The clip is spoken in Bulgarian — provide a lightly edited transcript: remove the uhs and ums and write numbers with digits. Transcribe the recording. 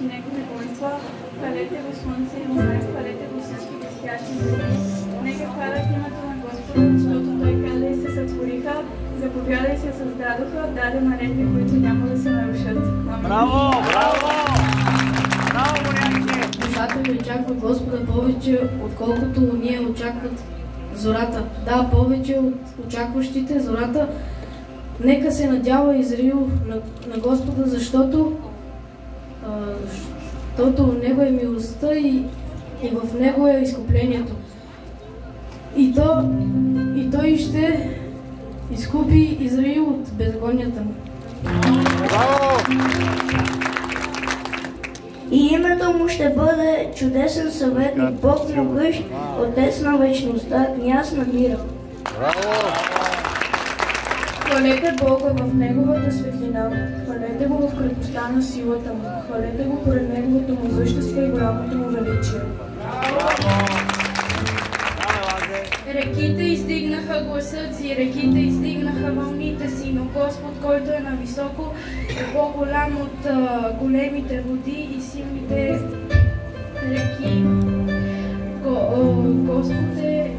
всички негови воинства, хвалете го слънце и луна, хвалете го всички блестящи звезди. Нека хвалят името на Господа, защото Той каза и се сътвориха, заповяда и се създадоха, даде наредби, които няма да се нарушат. Браво! Браво! Браво, Борянки! Душата ми очаква Господа повече, отколкото ние очакват зората. Да, повече от очакващите зората. Нека се надява Израил на Господа, защото в Него е милостта и в Него е изкуплението. И Той ще изкупи Израил от безгонията му. И името му ще бъде чудесен съветник, Бог могъщ, Отец на вечността, княз на мира. Хвалете Бога в Неговата светлина, хвалете го в крепостта на силата му, хвалете го поред Неговото могъщество и голямото му величие. Реките издигнаха гласът си, реките издигнаха вълните си, но Господ, който е нависоко, е по-голям от големите води и силните реки. Господ е